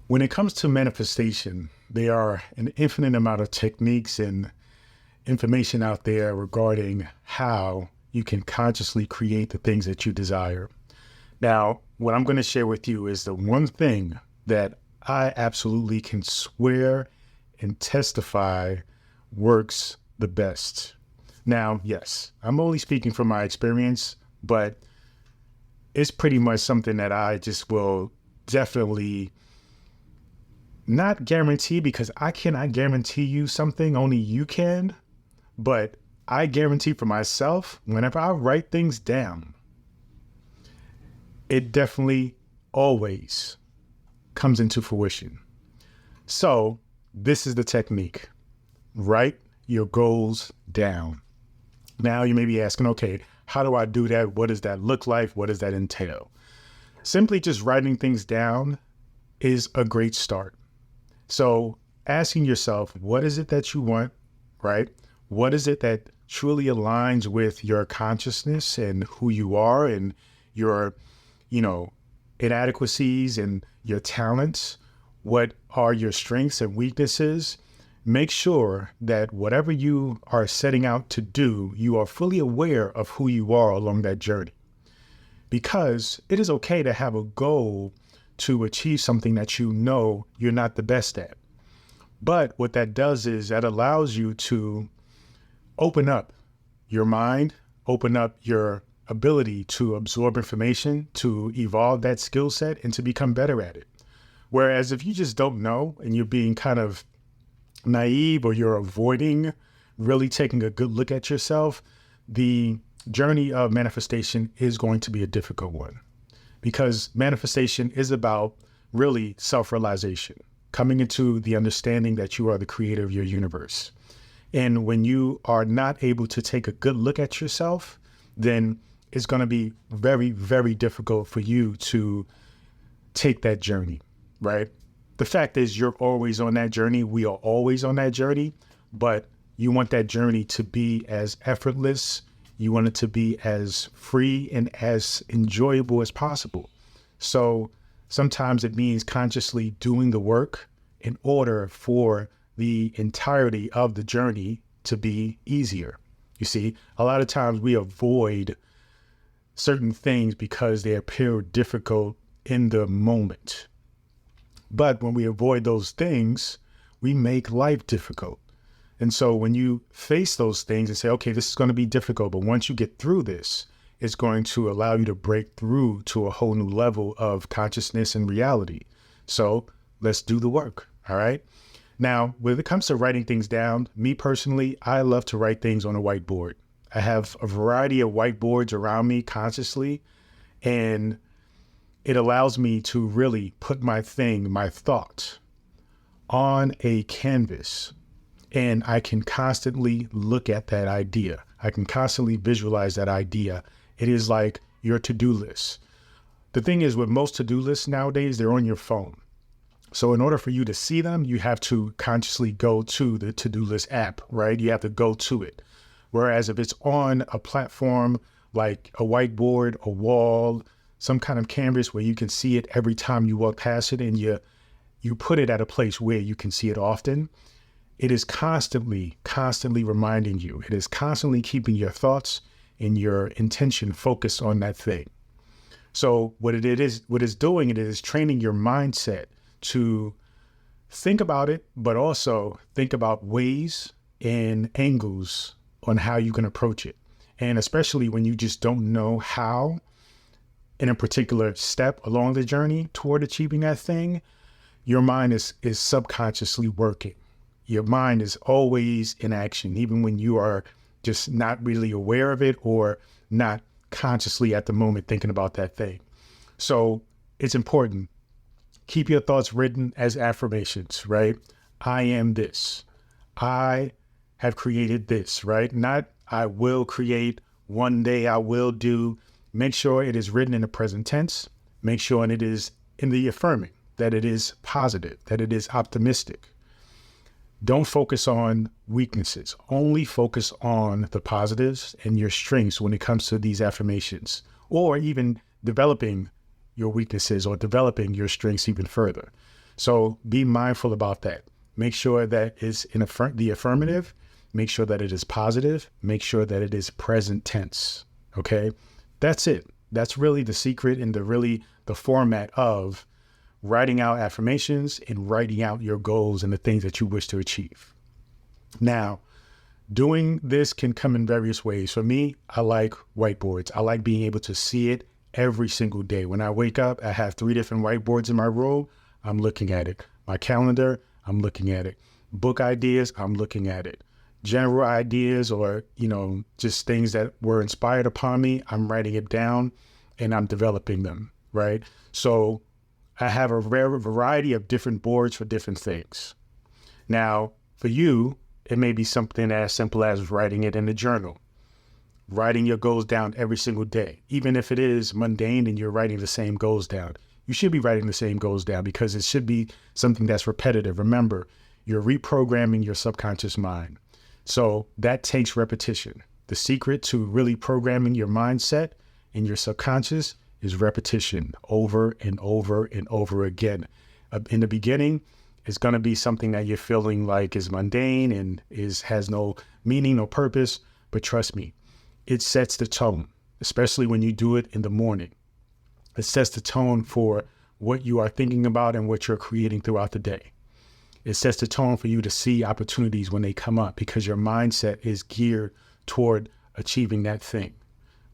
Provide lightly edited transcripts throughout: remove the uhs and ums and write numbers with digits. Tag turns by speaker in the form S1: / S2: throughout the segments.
S1: When it comes to manifestation, there are an infinite amount of techniques and information out there regarding how you can consciously create the things that you desire. Now, what I'm going to share with you is the one thing that I absolutely can swear and testify works the best. Now, yes, I'm only speaking from my experience, but it's pretty much something that I just will definitely not guarantee, because I cannot guarantee you something, only you can. But I guarantee for myself, whenever I write things down, it definitely always comes into fruition. So this is the technique. Write your goals down. Now you may be asking, okay, how do I do that? What does that look like? What does that entail? Simply just writing things down is a great start. So asking yourself, what is it that you want, right? What is it that truly aligns with your consciousness and who you are and your, inadequacies and your talents? What are your strengths and weaknesses? Make sure that whatever you are setting out to do, you are fully aware of who you are along that journey. Because it is okay to have a goal to achieve something that you know you're not the best at. But what that does is that allows you to open up your mind, open up your ability to absorb information, to evolve that skill set and to become better at it. Whereas if you just don't know and you're being kind of naive or you're avoiding really taking a good look at yourself, the journey of manifestation is going to be a difficult one. Because manifestation is about really self-realization, coming into the understanding that you are the creator of your universe. And when you are not able to take a good look at yourself, then it's going to be very, very difficult for you to take that journey, right? The fact is you're always on that journey. We are always on that journey, but you want that journey to be as effortless. You want it to be as free and as enjoyable as possible. So sometimes it means consciously doing the work in order for the entirety of the journey to be easier. You see, a lot of times we avoid certain things because they appear difficult in the moment. But when we avoid those things, we make life difficult. And so when you face those things and say, okay, this is going to be difficult, but once you get through this, it's going to allow you to break through to a whole new level of consciousness and reality. So let's do the work. All right. Now, when it comes to writing things down, me personally, I love to write things on a whiteboard. I have a variety of whiteboards around me consciously, and it allows me to really put my thought on a canvas. And I can constantly look at that idea. I can constantly visualize that idea. It is like your to-do list. The thing is, with most to-do lists nowadays, they're on your phone. So in order for you to see them, you have to consciously go to the to-do list app, right? You have to go to it. Whereas if it's on a platform like a whiteboard, a wall, some kind of canvas where you can see it every time you walk past it, and you put it at a place where you can see it often, it is constantly reminding you. It is constantly keeping your thoughts and your intention focused on that thing. So what it's doing, it is training your mindset to think about it, but also think about ways and angles on how you can approach it. And especially when you just don't know how in a particular step along the journey toward achieving that thing, your mind is subconsciously working. Your mind is always in action, even when you are just not really aware of it or not consciously at the moment thinking about that thing. So it's important. Keep your thoughts written as affirmations, right? I am this. I have created this, right? Not I will create, one day I will do. Make sure it is written in the present tense. Make sure it is in the affirming, that it is positive, that it is optimistic. Don't focus on weaknesses. Only focus on the positives and your strengths when it comes to these affirmations, or even developing your weaknesses or developing your strengths even further. So be mindful about that. Make sure that it's in the affirmative. Make sure that it is positive. Make sure that it is present tense. Okay. That's it. That's really the secret and the format of writing out affirmations and writing out your goals and the things that you wish to achieve. Now, doing this can come in various ways. For me, I like whiteboards. I like being able to see it every single day. When I wake up, I have 3 different whiteboards in my room. I'm looking at it. My calendar, I'm looking at it. Book ideas, I'm looking at it. General ideas or, just things that were inspired upon me, I'm writing it down and I'm developing them, right? So I have a rare variety of different boards for different things. Now, for you, it may be something as simple as writing it in a journal, writing your goals down every single day. Even if it is mundane and you're writing the same goals down, you should be writing the same goals down because it should be something that's repetitive. Remember, you're reprogramming your subconscious mind. So that takes repetition. The secret to really programming your mindset and your subconscious is repetition over and over and over again. In the beginning, it's going to be something that you're feeling like is mundane and has no meaning, no purpose. But trust me, it sets the tone, especially when you do it in the morning. It sets the tone for what you are thinking about and what you're creating throughout the day. It sets the tone for you to see opportunities when they come up because your mindset is geared toward achieving that thing,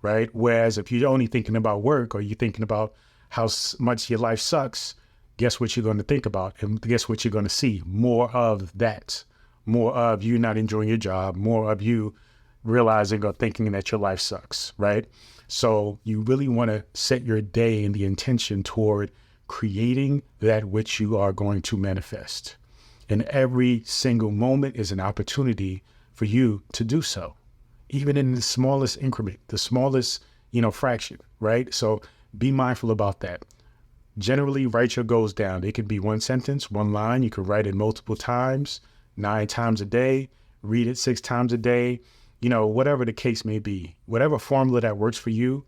S1: right? Whereas if you're only thinking about work or you're thinking about how much your life sucks, guess what you're going to think about? And guess what you're going to see? More of that. More of you not enjoying your job. More of you realizing or thinking that your life sucks, right? So you really want to set your day and the intention toward creating that which you are going to manifest. And every single moment is an opportunity for you to do so, even in the smallest increment, the smallest, fraction, right? So be mindful about that. Generally, write your goals down. It could be 1 sentence, 1 line. You could write it multiple times, 9 times a day, read it 6 times a day, whatever the case may be. Whatever formula that works for you,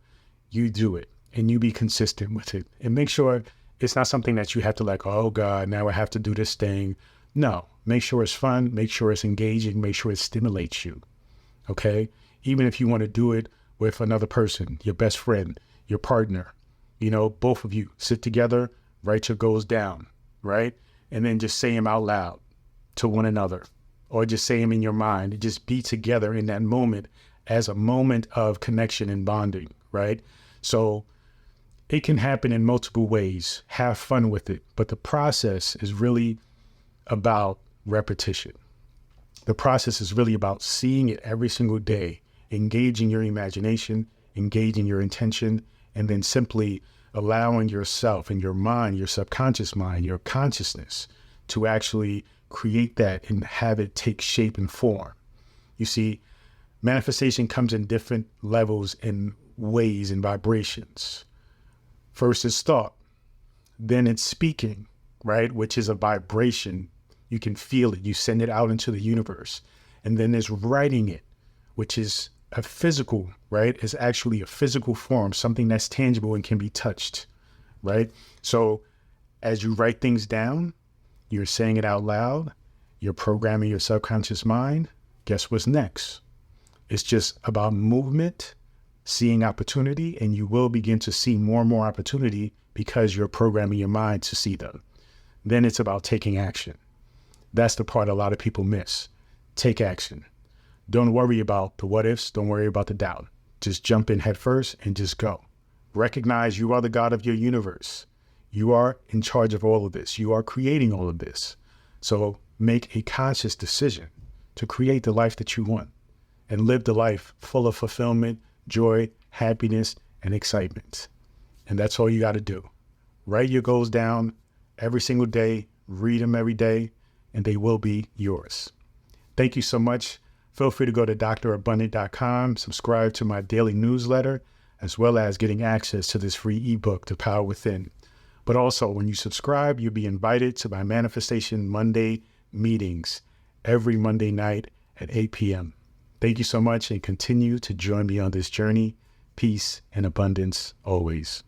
S1: you do it and you be consistent with it. And make sure it's not something that you have to oh God, now I have to do this thing. No, make sure it's fun. Make sure it's engaging. Make sure it stimulates you. Okay? Even if you want to do it with another person, your best friend, your partner, both of you sit together, write your goals down, right? And then just say them out loud to one another or just say them in your mind and just be together in that moment as a moment of connection and bonding, right? So it can happen in multiple ways. Have fun with it. But the process is really about repetition. The process is really about seeing it every single day, engaging your imagination, engaging your intention, and then simply allowing yourself and your mind, your subconscious mind, your consciousness to actually create that and have it take shape and form. You see, manifestation comes in different levels and ways and vibrations. First is thought, then it's speaking, right? Which is a vibration. You can feel it. You send it out into the universe. And then there's writing it, which is a physical, right? It's actually a physical form, something that's tangible and can be touched, right? So as you write things down, you're saying it out loud, you're programming your subconscious mind. Guess what's next? It's just about movement, seeing opportunity, and you will begin to see more and more opportunity because you're programming your mind to see them. Then it's about taking action. That's the part a lot of people miss. Take action. Don't worry about the what ifs. Don't worry about the doubt. Just jump in head first and just go. Recognize you are the God of your universe. You are in charge of all of this. You are creating all of this. So make a conscious decision to create the life that you want and live the life full of fulfillment, joy, happiness, and excitement. And that's all you got to do. Write your goals down every single day, read them every day, and they will be yours. Thank you so much. Feel free to go to drabundant.com, subscribe to my daily newsletter, as well as getting access to this free ebook, The Power Within. But also, when you subscribe, you'll be invited to my Manifestation Monday meetings every Monday night at 8 p.m. Thank you so much and continue to join me on this journey. Peace and abundance always.